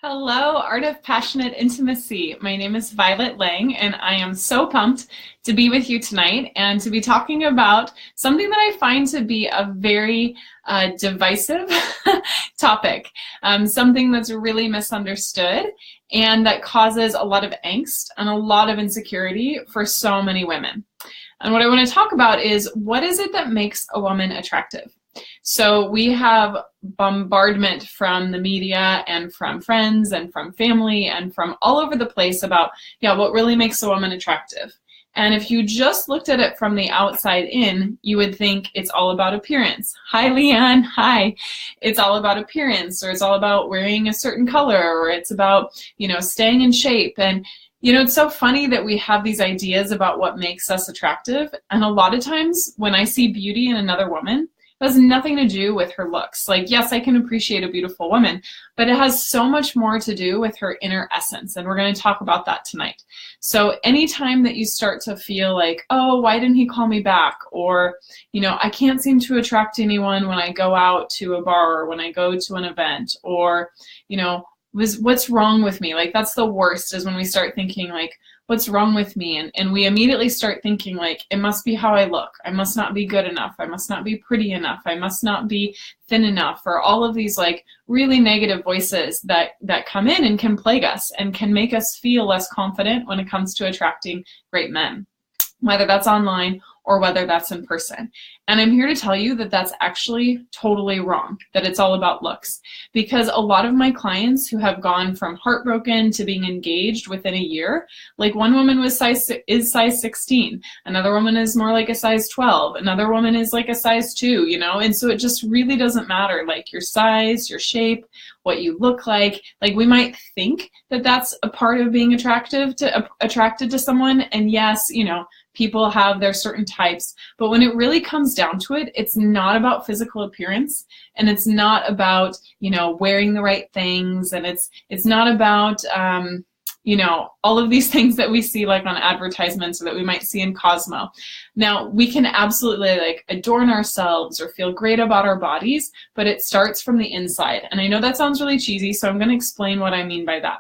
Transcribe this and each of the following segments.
Hello, Art of Passionate Intimacy. My name is Violet Lang, and I am so pumped to be with you tonight and to be talking about something that I find to be a very divisive topic, something that's really misunderstood and that causes a lot of angst and a lot of insecurity for so many women. And what I want to talk about is, what is it that makes a woman attractive? So we have bombardment from the media and from friends and from family and from all over the place about, what really makes a woman attractive. And if you just looked at it from the outside in, you would think it's all about appearance. Hi, Leanne. Hi. It's all about appearance, or it's all about wearing a certain color, or it's about, staying in shape. And it's so funny that we have these ideas about what makes us attractive. And a lot of times when I see beauty in another woman, it has nothing to do with her looks. Like, yes, I can appreciate a beautiful woman, but it has so much more to do with her inner essence. And we're going to talk about that tonight. So anytime that you start to feel like, oh, why didn't he call me back? Or, I can't seem to attract anyone when I go out to a bar or when I go to an event, or, what's wrong with me? Like, that's the worst, is when we start thinking like, what's wrong with me? And we immediately start thinking like, it must be how I look. I must not be good enough. I must not be pretty enough. I must not be thin enough, or all of these like really negative voices that come in and can plague us and can make us feel less confident when it comes to attracting great men, whether that's online or whether that's in person. And I'm here to tell you that that's actually totally wrong, that it's all about looks. Because a lot of my clients who have gone from heartbroken to being engaged within a year, like one woman is size 16, another woman is more like a size 12, another woman is like a size 2, and so it just really doesn't matter, like your size, your shape, what you look like. Like, we might think that that's a part of being attracted to someone, and yes, people have their certain types, but when it really comes down to it, it's not about physical appearance, and it's not about, wearing the right things, and it's not about, all of these things that we see like on advertisements or that we might see in Cosmo. Now, we can absolutely like adorn ourselves or feel great about our bodies, but it starts from the inside. And I know that sounds really cheesy, so I'm going to explain what I mean by that.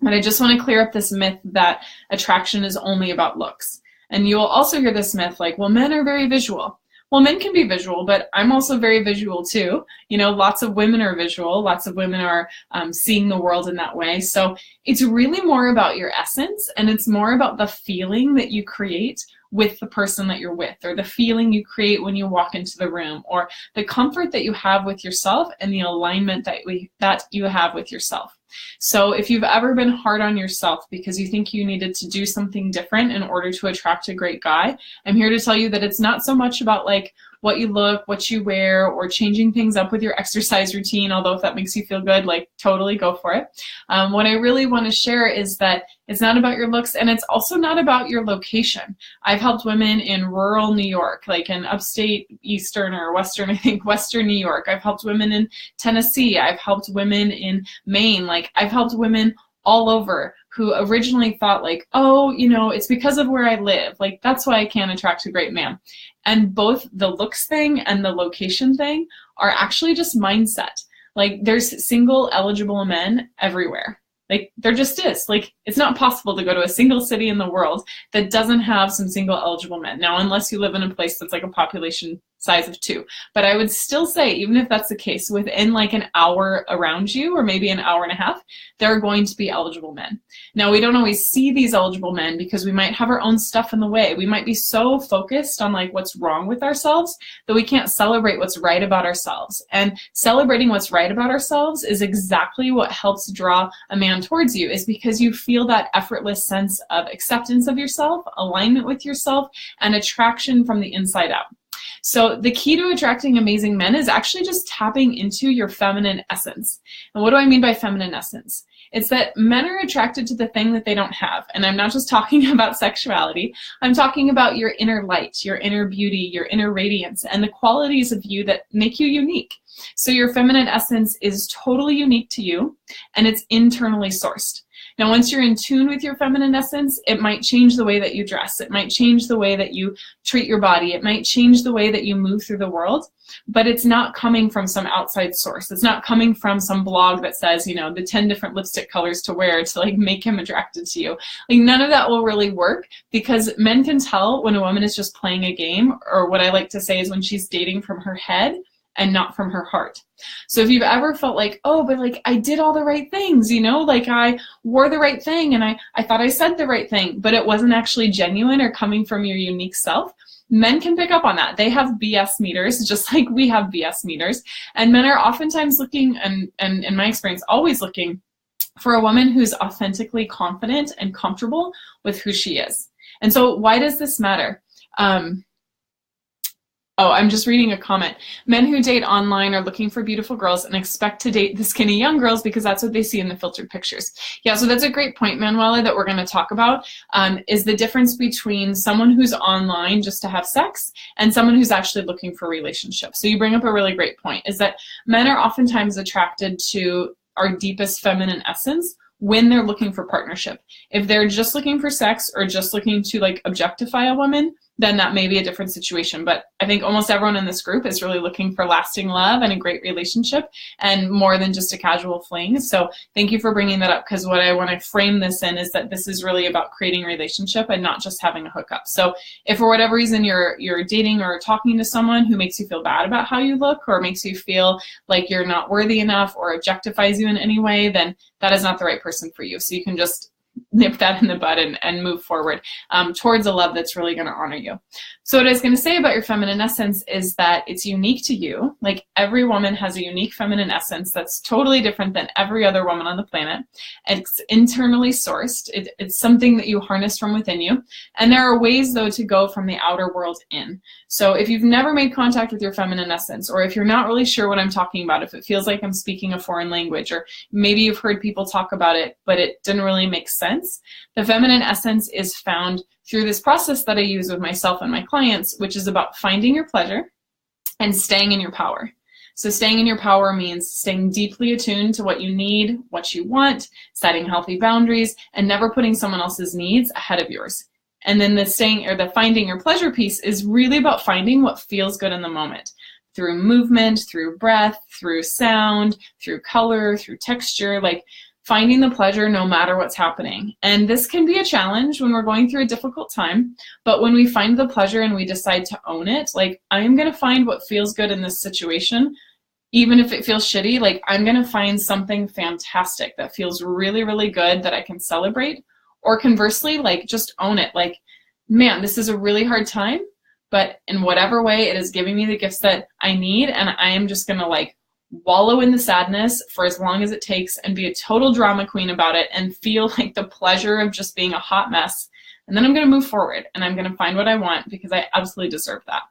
But I just want to clear up this myth that attraction is only about looks. And you will also hear this myth like, well, men are very visual. Well, men can be visual, but I'm also very visual too. Lots of women are visual. Lots of women are seeing the world in that way. So it's really more about your essence, and it's more about the feeling that you create with the person that you're with, or the feeling you create when you walk into the room, or the comfort that you have with yourself and the alignment that you have with yourself. So if you've ever been hard on yourself because you think you needed to do something different in order to attract a great guy, I'm here to tell you that it's not so much about like what you look, what you wear, or changing things up with your exercise routine, although if that makes you feel good, like totally go for it. What I really want to share is that it's not about your looks, and it's also not about your location. I've helped women in rural New York, like in upstate eastern or western, I think western New York. I've helped women in Tennessee. I've helped women in Maine. Like, I've helped women all over who originally thought like, oh, it's because of where I live. Like, that's why I can't attract a great man. And both the looks thing and the location thing are actually just mindset. Like, there's single eligible men everywhere. Like, there just is. Like, it's not possible to go to a single city in the world that doesn't have some single eligible men. Now, unless you live in a place that's like a population size of 2. But I would still say, even if that's the case, within like an hour around you, or maybe an hour and a half, there are going to be eligible men. Now, we don't always see these eligible men because we might have our own stuff in the way. We might be so focused on like what's wrong with ourselves that we can't celebrate what's right about ourselves. And celebrating what's right about ourselves is exactly what helps draw a man towards you, is because you feel that effortless sense of acceptance of yourself, alignment with yourself, and attraction from the inside out. So the key to attracting amazing men is actually just tapping into your feminine essence. And what do I mean by feminine essence? It's that men are attracted to the thing that they don't have. And I'm not just talking about sexuality. I'm talking about your inner light, your inner beauty, your inner radiance, and the qualities of you that make you unique. So your feminine essence is totally unique to you, and it's internally sourced. Now, once you're in tune with your feminine essence, it might change the way that you dress. It might change the way that you treat your body. It might change the way that you move through the world, but it's not coming from some outside source. It's not coming from some blog that says, you know, the 10 different lipstick colors to wear to like make him attracted to you. Like, none of that will really work, because men can tell when a woman is just playing a game, or what I like to say is when she's dating from her head and not from her heart. So if you've ever felt like, oh, but like I did all the right things, you know, like I wore the right thing and I thought I said the right thing, but it wasn't actually genuine or coming from your unique self, men can pick up on that. They have BS meters, just like we have BS meters. And men are oftentimes looking, and in my experience, always looking for a woman who's authentically confident and comfortable with who she is. And so why does this matter? Oh, I'm just reading a comment. Men who date online are looking for beautiful girls and expect to date the skinny young girls because that's what they see in the filtered pictures. Yeah, so that's a great point, Manuela, that we're going to talk about, is the difference between someone who's online just to have sex and someone who's actually looking for a relationship. So you bring up a really great point, is that men are oftentimes attracted to our deepest feminine essence when they're looking for partnership. If they're just looking for sex or just looking to like objectify a woman, then that may be a different situation. But I think almost everyone in this group is really looking for lasting love and a great relationship and more than just a casual fling. So thank you for bringing that up, because what I want to frame this in is that this is really about creating a relationship and not just having a hookup. So if for whatever reason you're dating or talking to someone who makes you feel bad about how you look, or makes you feel like you're not worthy enough, or objectifies you in any way, then that is not the right person for you. So you can just nip that in the bud and move forward towards a love that's really going to honor you. So what I was going to say about your feminine essence is that it's unique to you. Like, every woman has a unique feminine essence that's totally different than every other woman on the planet. It's internally sourced. It's something that you harness from within you. And there are ways, though, to go from the outer world in. So if you've never made contact with your feminine essence, or if you're not really sure what I'm talking about, if it feels like I'm speaking a foreign language, or maybe you've heard people talk about it, but it didn't really make sense, the feminine essence is found through this process that I use with myself and my clients, which is about finding your pleasure and staying in your power. So staying in your power means staying deeply attuned to what you need, what you want, setting healthy boundaries, and never putting someone else's needs ahead of yours. And then the finding your pleasure piece is really about finding what feels good in the moment, through movement, through breath, through sound, through color, through texture, like finding the pleasure no matter what's happening. And this can be a challenge when we're going through a difficult time, but when we find the pleasure and we decide to own it, like, I'm going to find what feels good in this situation, even if it feels shitty, like, I'm going to find something fantastic that feels really, really good that I can celebrate. Or conversely, like, just own it. Like, man, this is a really hard time, but in whatever way, it is giving me the gifts that I need, and I am just going to like wallow in the sadness for as long as it takes and be a total drama queen about it and feel like the pleasure of just being a hot mess. And then I'm going to move forward and I'm going to find what I want, because I absolutely deserve that.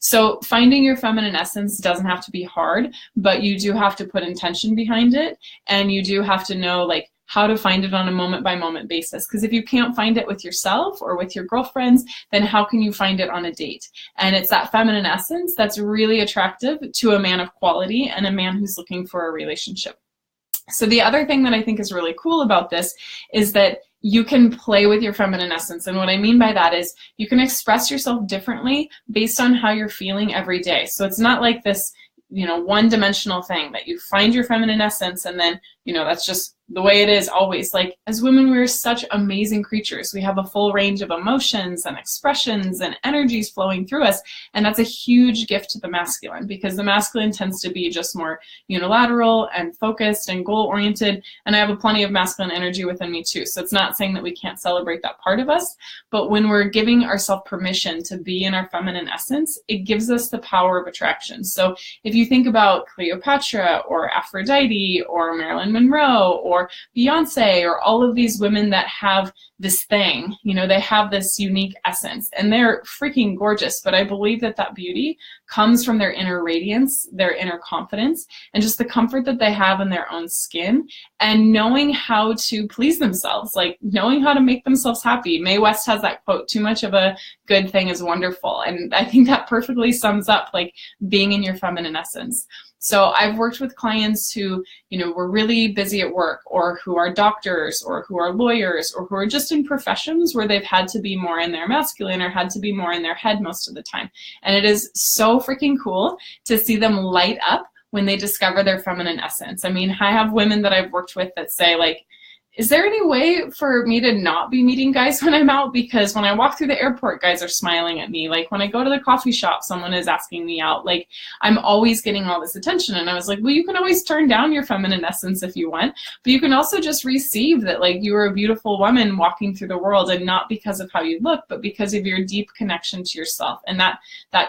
So finding your feminine essence doesn't have to be hard, but you do have to put intention behind it, and you do have to know like how to find it on a moment by moment basis. Because if you can't find it with yourself or with your girlfriends, then how can you find it on a date? And it's that feminine essence that's really attractive to a man of quality and a man who's looking for a relationship. So the other thing that I think is really cool about this is that you can play with your feminine essence. And what I mean by that is you can express yourself differently based on how you're feeling every day. So it's not like this, one-dimensional thing that you find your feminine essence and then, that's just the way it is always. Like, as women, we're such amazing creatures. We have a full range of emotions and expressions and energies flowing through us. And that's a huge gift to the masculine, because the masculine tends to be just more unilateral and focused and goal-oriented. And I have plenty of masculine energy within me too. So it's not saying that we can't celebrate that part of us, but when we're giving ourselves permission to be in our feminine essence, it gives us the power of attraction. So if you think about Cleopatra or Aphrodite or Marilyn Monroe or Beyonce or all of these women that have this thing, they have this unique essence and they're freaking gorgeous. But I believe that that beauty comes from their inner radiance, their inner confidence, and just the comfort that they have in their own skin. and knowing how to please themselves, like knowing how to make themselves happy. Mae West has that quote, "Too much of a good thing is wonderful." And I think that perfectly sums up like being in your feminine essence. So I've worked with clients who, were really busy at work, or who are doctors, or who are lawyers, or who are just in professions where they've had to be more in their masculine or had to be more in their head most of the time. And it is so freaking cool to see them light up when they discover their feminine essence. I mean, I have women that I've worked with that say, like, is there any way for me to not be meeting guys when I'm out? Because when I walk through the airport, guys are smiling at me. Like when I go to the coffee shop, someone is asking me out. Like I'm always getting all this attention. And I was like, well, you can always turn down your feminine essence if you want, but you can also just receive that like you are a beautiful woman walking through the world, and not because of how you look, but because of your deep connection to yourself. And that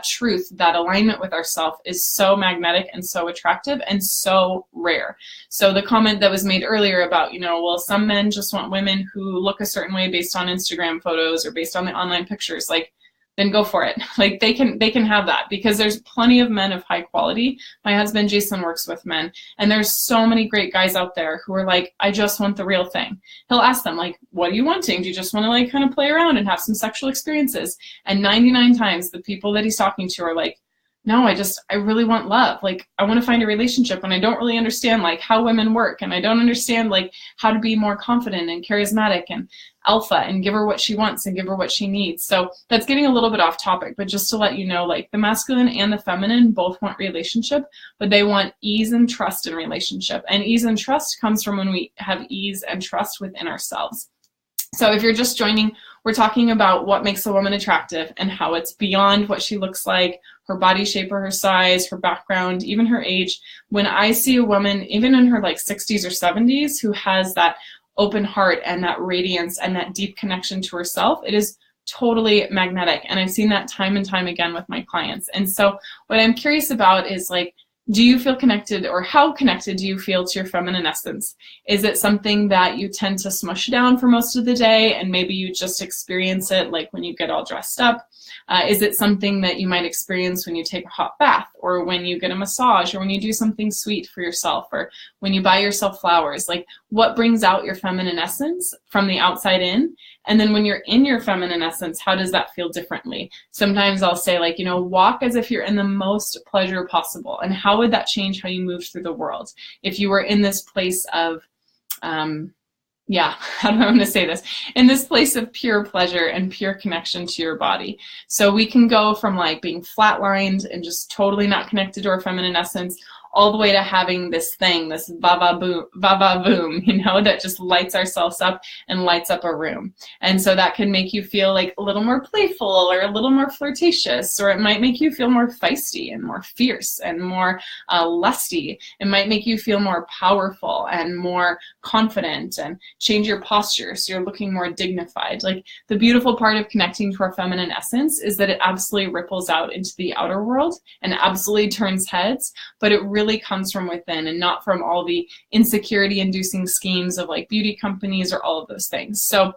truth, that alignment with ourself is so magnetic and so attractive and so rare. So the comment that was made earlier about, well, some men just want women who look a certain way based on Instagram photos or based on the online pictures, like, then go for it. Like they can have that, because there's plenty of men of high quality. My husband Jason works with men, and there's so many great guys out there who are like, I just want the real thing. He'll ask them like, what are you wanting? Do you just want to like kind of play around and have some sexual experiences? And 99 times the people that he's talking to are like, no, I really want love. Like I want to find a relationship, and I don't really understand like how women work, and I don't understand like how to be more confident and charismatic and alpha and give her what she wants and give her what she needs. So that's getting a little bit off topic, but just to let you know, like the masculine and the feminine both want relationship, but they want ease and trust in relationship. And ease and trust comes from when we have ease and trust within ourselves. So if you're just joining, we're talking about what makes a woman attractive and how it's beyond what she looks like, her body shape or her size, her background, even her age. When I see a woman, even in her like 60s or 70s, who has that open heart and that radiance and that deep connection to herself, it is totally magnetic. And I've seen that time and time again with my clients. And so what I'm curious about is like, do you feel connected, or how connected do you feel to your feminine essence? Is it something that you tend to smush down for most of the day, and maybe you just experience it like when you get all dressed up? Is it something that you might experience when you take a hot bath, or when you get a massage, or when you do something sweet for yourself, or when you buy yourself flowers? Like what brings out your feminine essence from the outside in? And then when you're in your feminine essence, how does that feel differently? Sometimes I'll say like, walk as if you're in the most pleasure possible. And how would that change how you move through the world? If you were in this place of, how do I want to say this? In this place of pure pleasure and pure connection to your body. So we can go from like being flatlined and just totally not connected to our feminine essence, all the way to having this thing, this va-va-boom, that just lights ourselves up and lights up a room. And so that can make you feel like a little more playful or a little more flirtatious, or it might make you feel more feisty and more fierce and more lusty. It might make you feel more powerful and more confident and change your posture so you're looking more dignified. Like the beautiful part of connecting to our feminine essence is that it absolutely ripples out into the outer world and absolutely turns heads, but it really comes from within and not from all the insecurity inducing schemes of like beauty companies or all of those things. So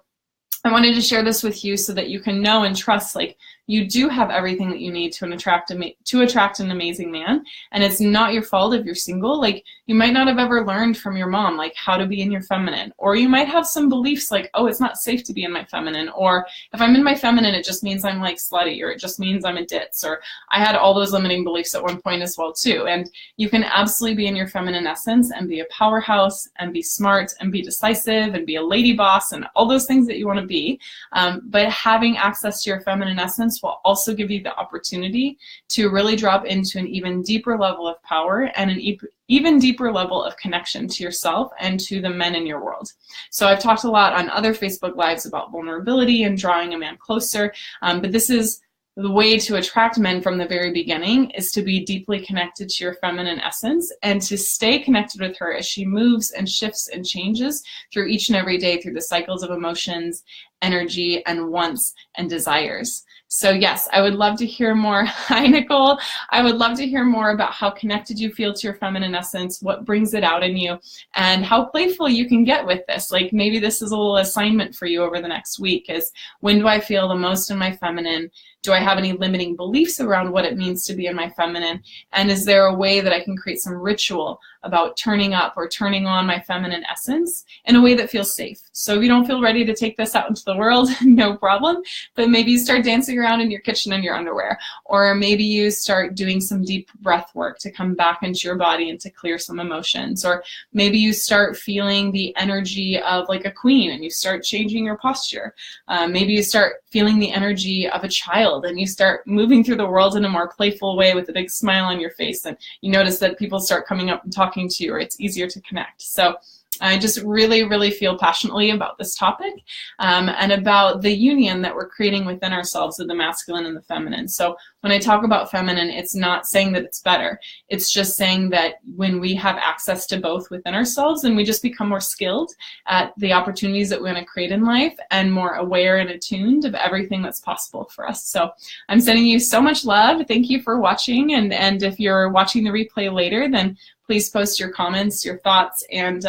I wanted to share this with you so that you can know and trust like you do have everything that you need to attract an amazing man. And it's not your fault if you're single. Like you might not have ever learned from your mom like how to be in your feminine, or you might have some beliefs like, oh, it's not safe to be in my feminine, or if I'm in my feminine it just means I'm like slutty, or it just means I'm a ditz, or I had all those limiting beliefs at one point as well too. And you can absolutely be in your feminine essence and be a powerhouse and be smart and be decisive and be a lady boss and all those things that you want to be. But having access to your feminine essence will also give you the opportunity to really drop into an even deeper level of power and an even deeper level of connection to yourself and to the men in your world. So I've talked a lot on other Facebook Lives about vulnerability and drawing a man closer, but this is the way to attract men from the very beginning, is to be deeply connected to your feminine essence and to stay connected with her as she moves and shifts and changes through each and every day through the cycles of emotions, energy, and wants and desires. So yes, I would love to hear more. Hi, Nicole. I would love to hear more about how connected you feel to your feminine essence, what brings it out in you, and how playful you can get with this. Like maybe this is a little assignment for you over the next week is, when do I feel the most in my feminine? Do I have any limiting beliefs around what it means to be in my feminine? And is there a way that I can create some ritual about turning up or turning on my feminine essence in a way that feels safe? So if you don't feel ready to take this out into the world, no problem, but maybe you start dancing around in your kitchen in your underwear, or maybe you start doing some deep breath work to come back into your body and to clear some emotions, or maybe you start feeling the energy of like a queen and you start changing your posture. Maybe you start feeling the energy of a child and you start moving through the world in a more playful way with a big smile on your face, and you notice that people start coming up and talking to you, or it's easier to connect. So I just really, really feel passionately about this topic, and about the union that we're creating within ourselves of the masculine and the feminine. So when I talk about feminine, it's not saying that it's better. It's just saying that when we have access to both within ourselves, then we just become more skilled at the opportunities that we want to create in life and more aware and attuned of everything that's possible for us. So I'm sending you so much love. Thank you for watching. And if you're watching the replay later, then please post your comments, your thoughts, and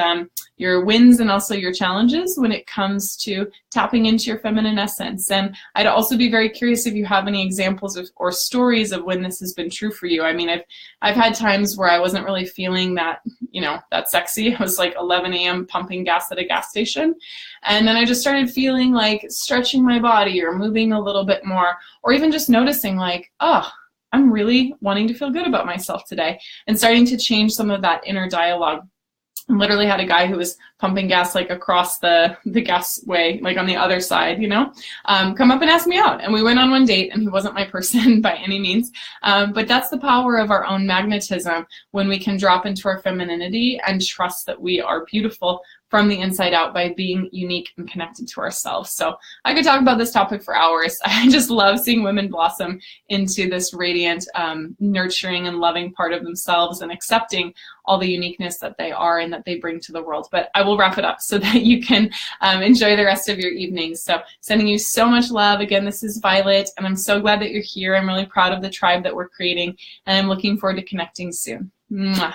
your wins and also your challenges when it comes to tapping into your feminine essence. And I'd also be very curious if you have any examples of, or stories of when this has been true for you. I mean, I've had times where I wasn't really feeling that, that sexy. It was like 11 a.m. pumping gas at a gas station. And then I just started feeling like stretching my body or moving a little bit more, or even just noticing like, oh, I'm really wanting to feel good about myself today, and starting to change some of that inner dialogue. I literally had a guy who was pumping gas like across the gas way, like on the other side, come up and ask me out. And we went on one date, and he wasn't my person by any means. But that's the power of our own magnetism, when we can drop into our femininity and trust that we are beautiful from the inside out by being unique and connected to ourselves. So I could talk about this topic for hours. I just love seeing women blossom into this radiant, nurturing and loving part of themselves, and accepting all the uniqueness that they are and that they bring to the world. But I will wrap it up so that you can enjoy the rest of your evening. So sending you so much love. Again, this is Violet, and I'm so glad that you're here. I'm really proud of the tribe that we're creating, and I'm looking forward to connecting soon. Mwah.